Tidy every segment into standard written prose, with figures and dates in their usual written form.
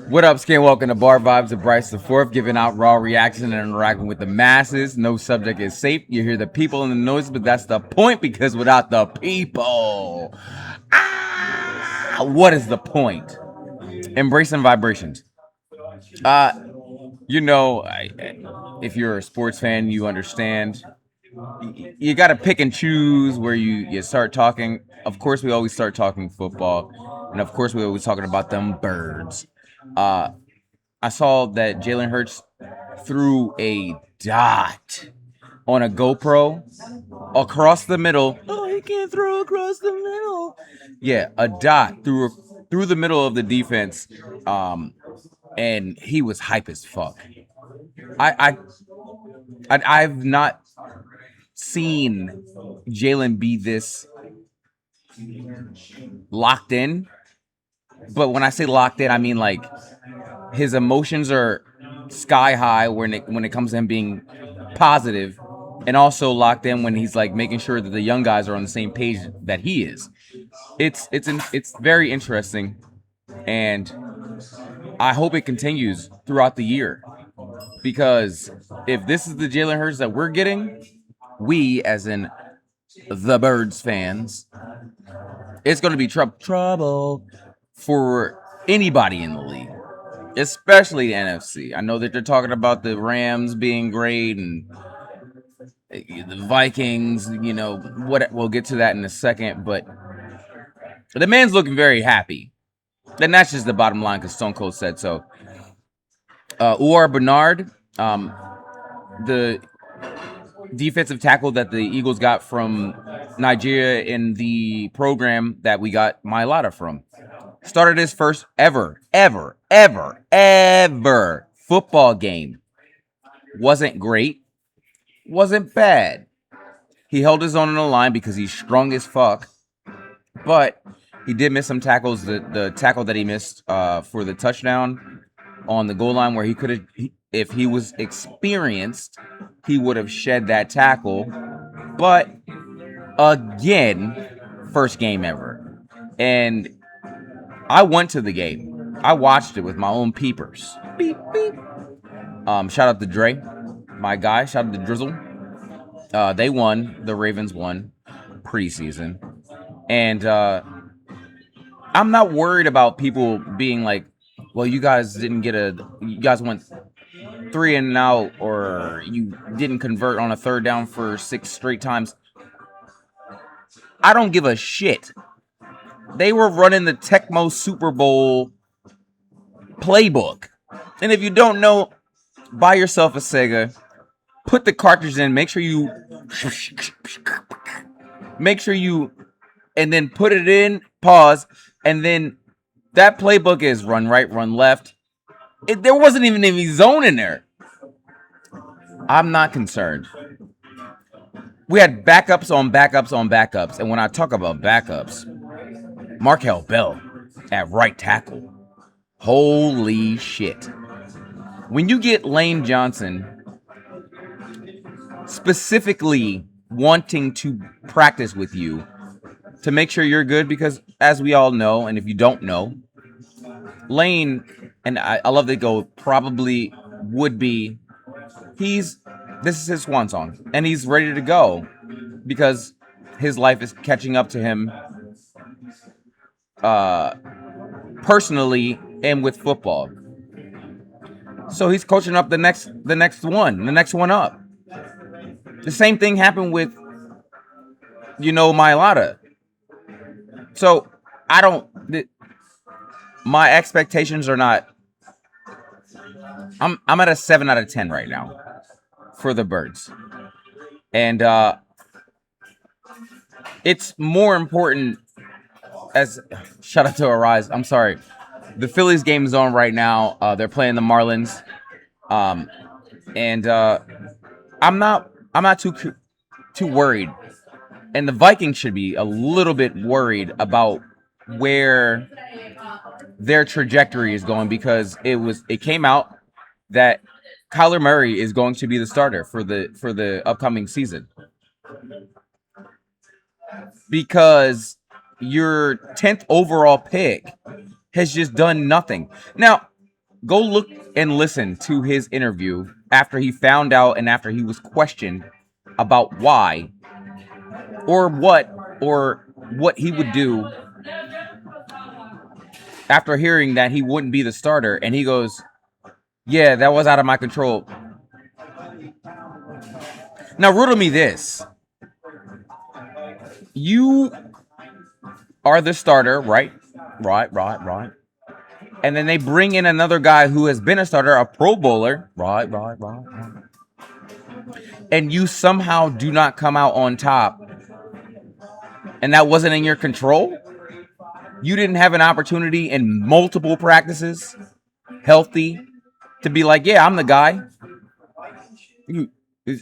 What up, Skin? Welcome to Bar Vibes of Bryce the Fourth, giving out raw reaction and interacting with the masses. No subject is safe. You hear the people and the noise, but that's the point because without the people, what is the point? Embracing vibrations. Uh, you know, if you're a sports fan, you understand. You got to pick and choose where you start talking. Of course, we always start talking football, and of course, we always talking about them birds. Uh, I saw that Jalen Hurts threw a dot on a GoPro across the middle. Oh, he can't throw across the middle. Yeah, a dot through the middle of the defense, and he was hype as fuck. I, I've not seen Jalen be this locked in, but when I say locked in, I mean like his emotions are sky high when it comes to him being positive, and also locked in when he's like making sure that the young guys are on the same page that he is. It's very interesting, and I hope it continues throughout the year because if this is the Jalen Hurts that we're getting, we as in the Birds fans, it's going to be trouble for anybody in the league, especially the NFC. I know that they're talking about the Rams being great and the Vikings, what we'll get to that in a second, but the man's looking very happy. And that's just the bottom line because Stone Cold said so. Uar Bernard, the defensive tackle that the Eagles got from Nigeria in the program that we got Mailata from, started his first ever football game. Wasn't great, wasn't bad. He held his own on the line because he's strong as fuck, but he did miss some tackles. The tackle that he missed for the touchdown on the goal line, where he could have, if he was experienced, he would have shed that tackle. But again, first game ever, and I went to the game. I watched it with my own peepers. Beep beep. Shout out to Dre, my guy. Shout out to Drizzle. They won. The Ravens won preseason, and I'm not worried about people being like, "Well, you guys went 3-and-out, or you didn't convert on a third down for 6 straight times." I don't give a shit. They were running the Tecmo Super Bowl playbook, and if you don't know, buy yourself a Sega. Put the cartridge in. Make sure you, and then put it in. Pause, and then that playbook is run right, run left. There wasn't even any zone in there. I'm not concerned. We had backups on backups on backups, and when I talk about backups, Markel Bell at right tackle. Holy shit. When you get Lane Johnson specifically wanting to practice with you to make sure you're good, because as we all know, and if you don't know, Lane, and I love that go, probably would be, this is his swan song, and he's ready to go because his life is catching up to him personally and with football. So he's coaching up the next one up. The same thing happened with Mailata. So my expectations are not. I'm at a 7 out of 10 right now for the Birds, and it's more important. As shout out to Arise. I'm sorry, the Phillies game is on right now. They're playing the Marlins, and I'm not too worried, and the Vikings should be a little bit worried about where their trajectory is going, because it came out that Kyler Murray is going to be the starter for the upcoming season, because your 10th overall pick has just done nothing. Now, go look and listen to his interview after he found out and after he was questioned about why or what he would do after hearing that he wouldn't be the starter. And he goes, yeah, that was out of my control. Now, riddle me this. You are the starter, right? Right. And then they bring in another guy who has been a starter, a Pro Bowler. Right. And you somehow do not come out on top. And that wasn't in your control? You didn't have an opportunity in multiple practices, healthy, to be like, yeah, I'm the guy.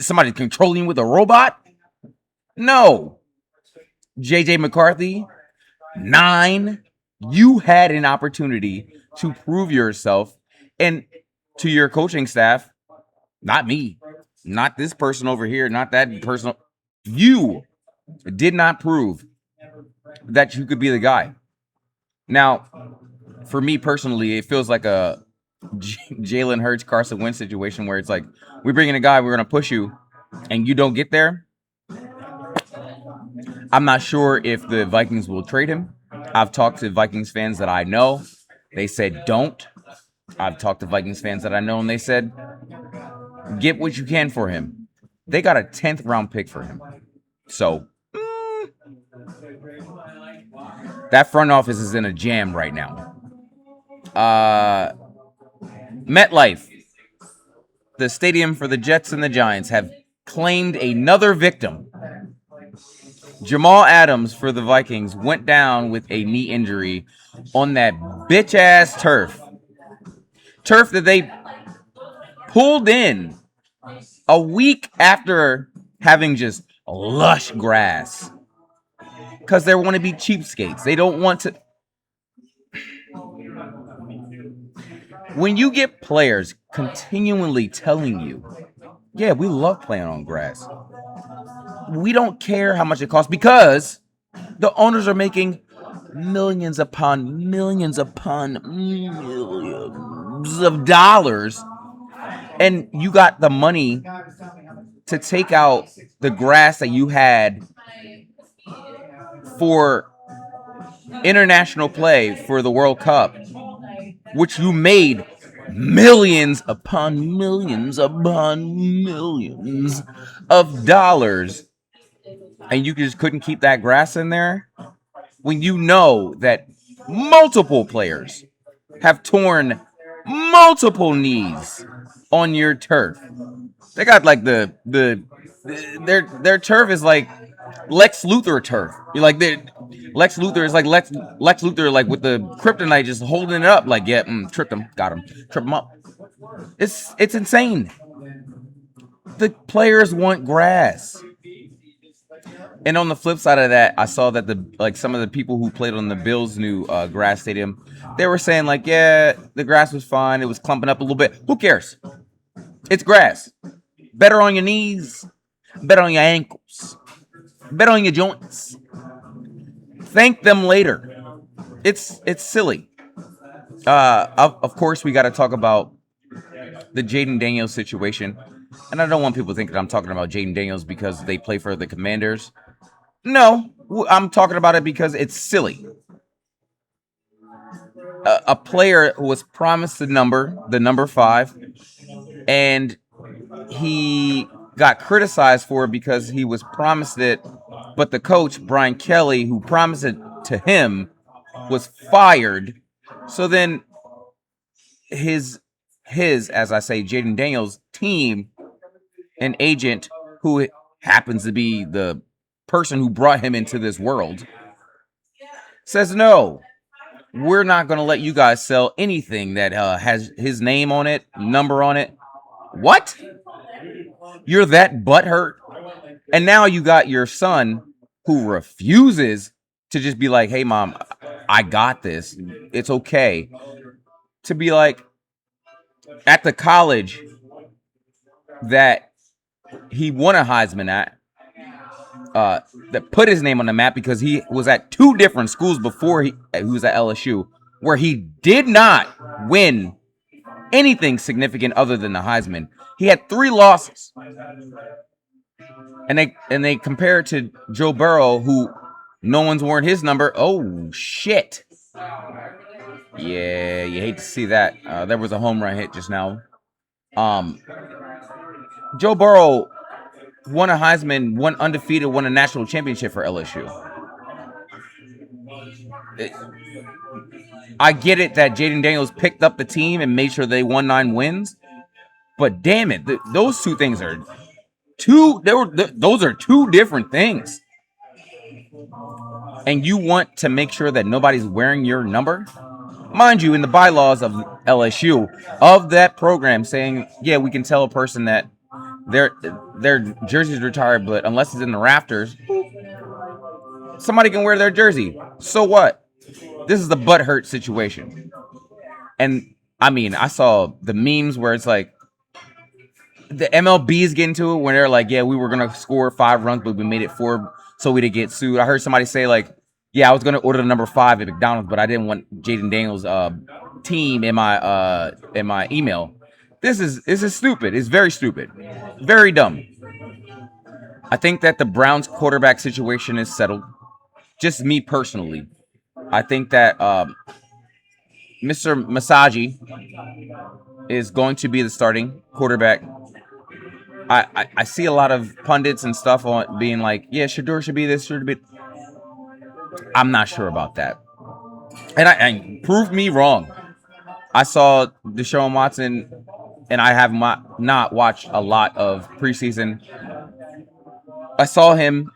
Somebody controlling you with a robot? No. JJ McCarthy, 9. You had an opportunity to prove yourself, and to your coaching staff, not me, not this person over here, not that person. You did not prove that you could be the guy. Now, for me personally, it feels like a Jalen Hurts, Carson Wentz situation where it's like, we bring in a guy, we're going to push you, and you don't get there. I'm not sure if the Vikings will trade him. I've talked to Vikings fans that I know. They said don't. I've talked to Vikings fans that I know, and they said get what you can for him. They got a 10th round pick for him. So that front office is in a jam right now. MetLife, the stadium for the Jets and the Giants, have claimed another victim. Jamal Adams for the Vikings went down with a knee injury on that bitch-ass turf. Turf that they pulled in a week after having just lush grass. Because they want to be cheapskates. They don't want to... When you get players continually telling you, yeah, we love playing on grass. We don't care how much it costs because the owners are making millions upon millions of dollars, and you got the money to take out the grass that you had for international play for the World Cup, which you made millions upon millions upon millions of dollars, and you just couldn't keep that grass in there when you know that multiple players have torn multiple knees on your turf. They got like their turf is like Lex Luthor turf. You're like Lex Luthor is like Lex Luthor, like with the kryptonite just holding it up, like, yeah, tripped him, got him, trip him up. It's insane. The players want grass. And on the flip side of that, I saw that some of the people who played on the Bills' new grass stadium, they were saying like, yeah, the grass was fine. It was clumping up a little bit. Who cares? It's grass. Better on your knees. Better on your ankles. Better on your joints. Thank them later. It's silly. Of course, we got to talk about the Jayden Daniels situation. And I don't want people thinking I'm talking about Jayden Daniels because they play for the Commanders. No, I'm talking about it because it's silly. A player who was promised the number 5, and he got criticized for it because he was promised it, but the coach, Brian Kelly, who promised it to him, was fired. So then his, as I say, Jayden Daniels' team, an agent who happens to be the person who brought him into this world, says, no, we're not going to let you guys sell anything that has his name on it, number on it. What? You're that butthurt? And now you got your son who refuses to just be like, hey, mom, I got this. It's okay. To be like, at the college that he won a Heisman at, that put his name on the map because he was at 2 different schools before he was at LSU, where he did not win anything significant other than the Heisman. He had 3 losses. And they compare it to Joe Burrow, who no one's worn his number. Oh, shit. Yeah, you hate to see that. There was a home run hit just now. Joe Burrow won a Heisman, won undefeated, won a national championship for LSU. I get it that Jaden Daniels picked up the team and made sure they won 9 wins, but damn it, those two things are those are 2 different things. And you want to make sure that nobody's wearing your number? Mind you, in the bylaws of LSU, of that program, saying, yeah, we can tell a person that their jersey's retired, but unless it's in the rafters, somebody can wear their jersey. So what? This is the butthurt situation. And I mean, I saw the memes where it's like the MLB's getting to it when they're like, yeah, we were going to score 5 runs, but we made it 4 so we didn't get sued. I heard somebody say like, yeah, I was going to order the number 5 at McDonald's, but I didn't want Jaden Daniels' team in my email. This is stupid. It's very stupid. Very dumb. I think that the Browns quarterback situation is settled. Just me personally. I think that Mr. Masagi is going to be the starting quarterback. I see a lot of pundits and stuff on being like, yeah, Shedeur should be this, should be. I'm not sure about that. And prove me wrong. I saw Deshaun Watson, and I have not watched a lot of preseason. I saw him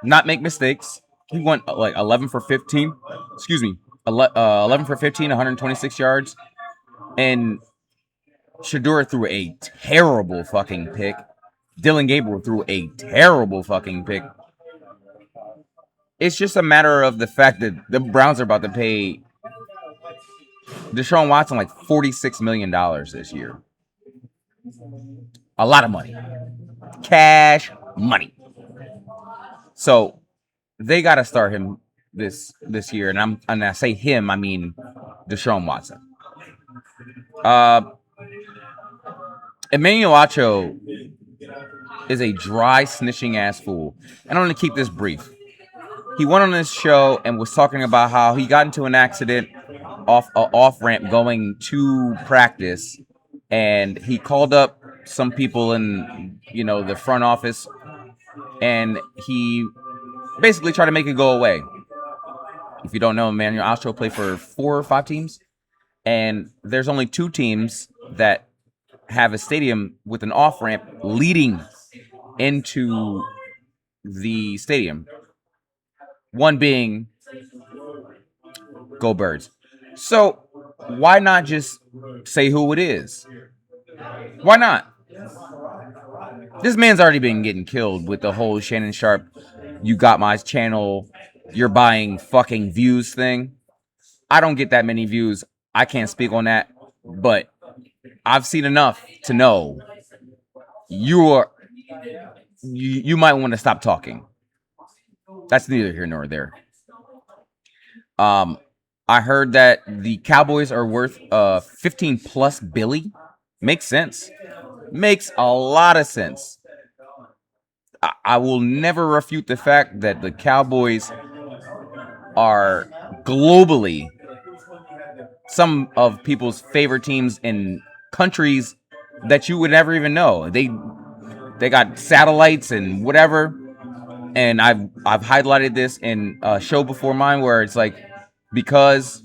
not make mistakes. He went like 11 for 15. Excuse me. 11 for 15, 126 yards. And Shedeur threw a terrible fucking pick. Dylan Gabriel threw a terrible fucking pick. It's just a matter of the fact that the Browns are about to pay Deshaun Watson like $46 million this year. A lot of money. Cash money. So they got to start him this year. And I say him, I mean Deshaun Watson. Emmanuel Acho is a dry, snitching ass fool. And I'm going to keep this brief. He went on this show and was talking about how he got into an accident off ramp going to practice, and he called up some people in the front office, and he basically tried to make it go away. If you don't know, Emmanuel Acho played for 4 or 5 teams, and there's only 2 teams that have a stadium with an off ramp leading into the stadium. One being Go Birds. So why not just say who it is? Why not? This man's already been getting killed with the whole Shannon Sharpe, you got my channel, you're buying fucking views thing. I don't get that many views. I can't speak on that, but I've seen enough to know you might want to stop talking. That's neither here nor there. I heard that the Cowboys are worth 15 plus billion. Makes sense. Makes a lot of sense. I will never refute the fact that the Cowboys are globally some of people's favorite teams in countries that you would never even know. They got satellites and whatever. And I've highlighted this in a show before mine where it's like, because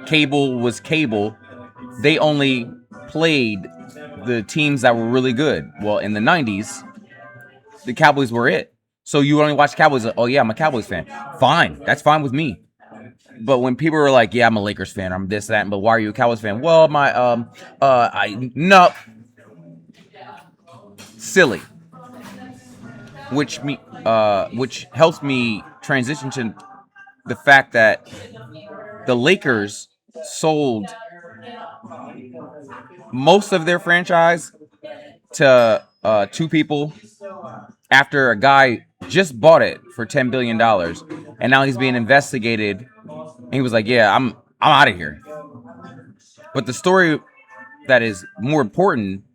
cable was cable, they only played the teams that were really good. Well, in the 90s, the Cowboys were it. So you only watch Cowboys. Oh, yeah, I'm a Cowboys fan. Fine. That's fine with me. But when people were like, yeah, I'm a Lakers fan, I'm this, that, but why are you a Cowboys fan? Well, no. Silly. Which helps me transition to the fact that the Lakers sold most of their franchise to 2 people after a guy just bought it for $10 billion, and now he's being investigated And he was like, yeah, I'm out of here. But the story that is more important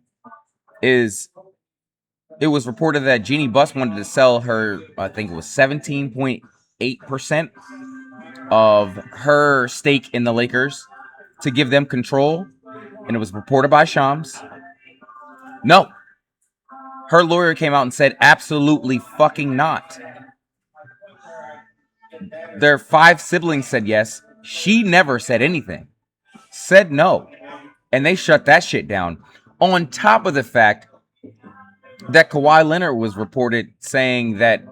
is it was reported that Jeannie Buss wanted to sell her, I think it was 17.8% of her stake in the Lakers to give them control. And it was reported by Shams. No. Her lawyer came out and said, absolutely fucking not. Their 5 siblings said yes. She never said anything. Said no. And they shut that shit down. On top of the fact that Kawhi Leonard was reported saying that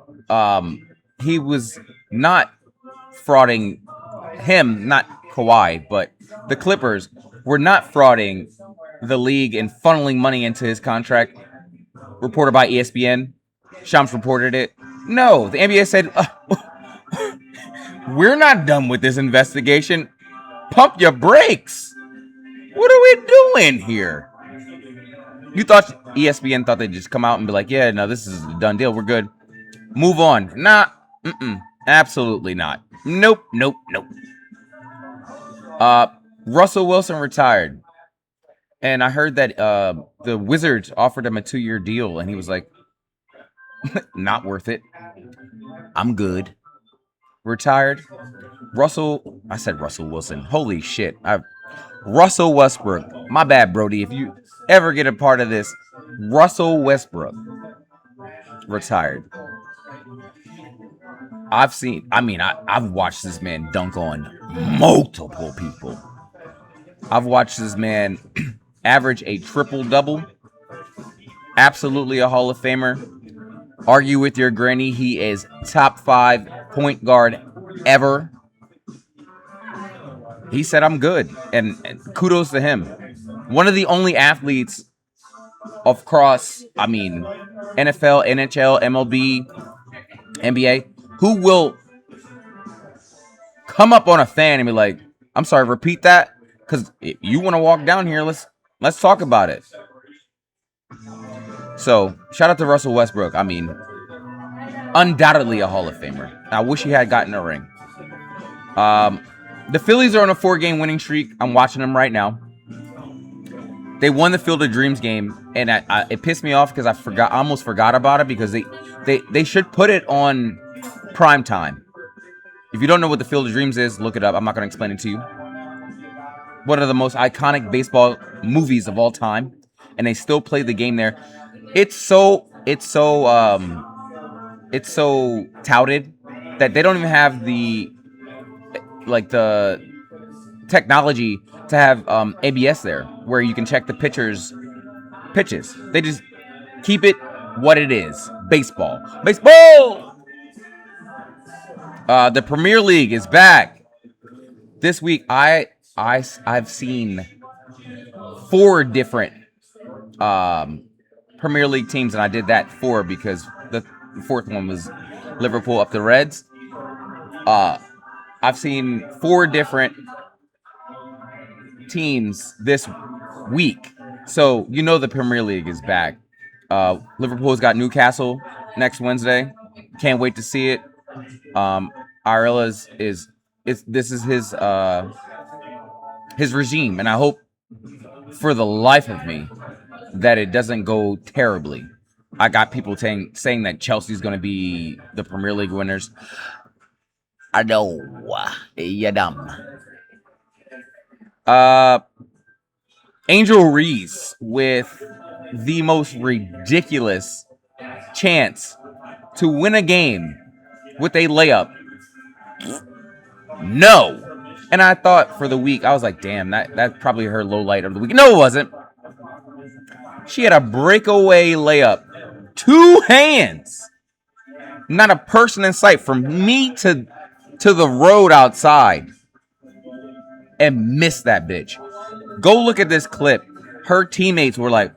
he was not frauding him, not Kawhi, but the Clippers were not frauding the league and funneling money into his contract. Reported by ESPN. Shams reported it. No, the NBA said, we're not done with this investigation. Pump your brakes. What are we doing here? You thought ESPN thought they'd just come out and be like, yeah, no, this is a done deal. We're good. Move on. Nah, absolutely not. Nope. Russell Wilson retired. And I heard that the Wizards offered him a 2-year deal, and he was like, not worth it. I'm good. Retired. I said Russell Wilson. Holy shit. Russell Westbrook. My bad, Brody. If you ever get a part of this, Russell Westbrook retired. I've watched this man dunk on multiple people. I've watched this man average a triple-double. Absolutely a Hall of Famer. Argue with your granny, he is top 5 point guard ever. He said, I'm good. And kudos to him. One of the only athletes across, NFL, NHL, MLB, NBA, who will come up on a fan and be like, I'm sorry, repeat that? Because if you want to walk down here, let's talk about it. So, shout out to Russell Westbrook. Undoubtedly a Hall of Famer. I wish he had gotten a ring. The Phillies are on a 4-game winning streak. I'm watching them right now. They won the Field of Dreams game, and it pissed me off because I almost forgot about it because they should put it on prime time. If you don't know what the Field of Dreams is, look it up. I'm not going to explain it to you. One of the most iconic baseball movies of all time, and they still play the game there. It's so touted that they don't even have the technology to have ABS there, where you can check the pitches. They just keep it what it is. Baseball. The Premier League is back this week. I've seen 4 different Premier League teams, and I did that 4 because the 4th one was Liverpool up the Reds. I've seen 4 different teams this week, so the Premier League is back. Liverpool's got Newcastle next Wednesday. Can't wait to see it. Ariela's this is his regime, and I hope for the life of me that it doesn't go terribly. I got people saying that Chelsea's going to be the Premier League winners. I know, you're dumb. Angel Reese with the most ridiculous chance to win a game with a layup. No. And I thought for the week, I was like, damn, that's probably her low light of the week. No, it wasn't. She had a breakaway layup. 2 hands. Not a person in sight from me to the road outside. And missed that bitch. Go look at this clip. Her teammates were like,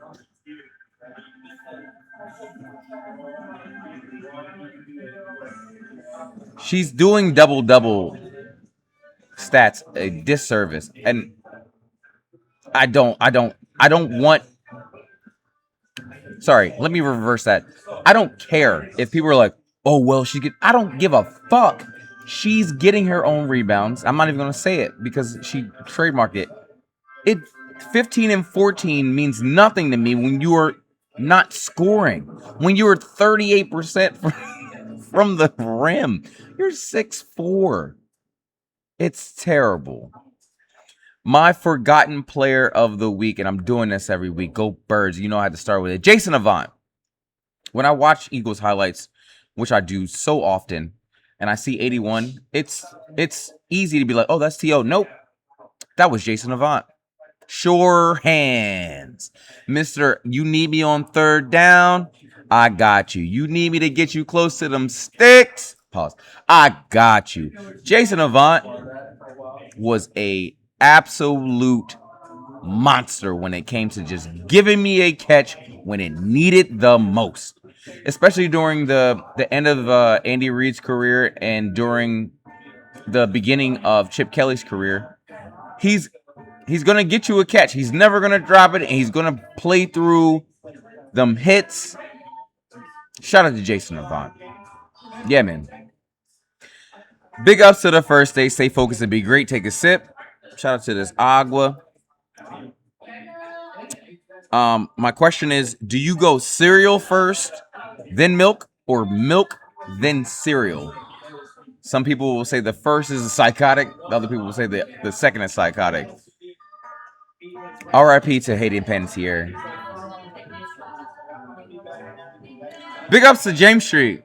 she's doing double-double stats a disservice. And I don't want. Sorry, let me reverse that. I don't care if people are like, oh, well, I don't give a fuck She's getting her own rebounds. I'm not even going to say it because she trademarked it. 15 and 14 means nothing to me when you are not scoring. When you are 38% from the rim. You're 6'4". It's terrible. My forgotten player of the week, and I'm doing this every week. Go Birds. You know I had to start with it. Jason Avant. When I watch Eagles highlights, which I do so often, and I see 81, it's easy to be like, oh, that's T.O. Nope. That was Jason Avant. Sure hands. Mister, you need me on third down? I got you. You need me to get you close to them sticks? Pause. I got you. Jason Avant was a absolute monster when it came to just giving me a catch when it needed the most. Especially during the end of Andy Reid's career and during the beginning of Chip Kelly's career. He's gonna get you a catch. He's never gonna drop it, and he's gonna play through them hits. Shout out to Jason Avant. Yeah, man. Big ups to the first day. Stay focused and be great. Take a sip. Shout out to this agua. My question is, do you go cereal first, then milk, or milk, then cereal? Some people will say the first is a psychotic. The other people will say the second is psychotic. R.I.P. to Hayden Panettiere. Big ups to James Street.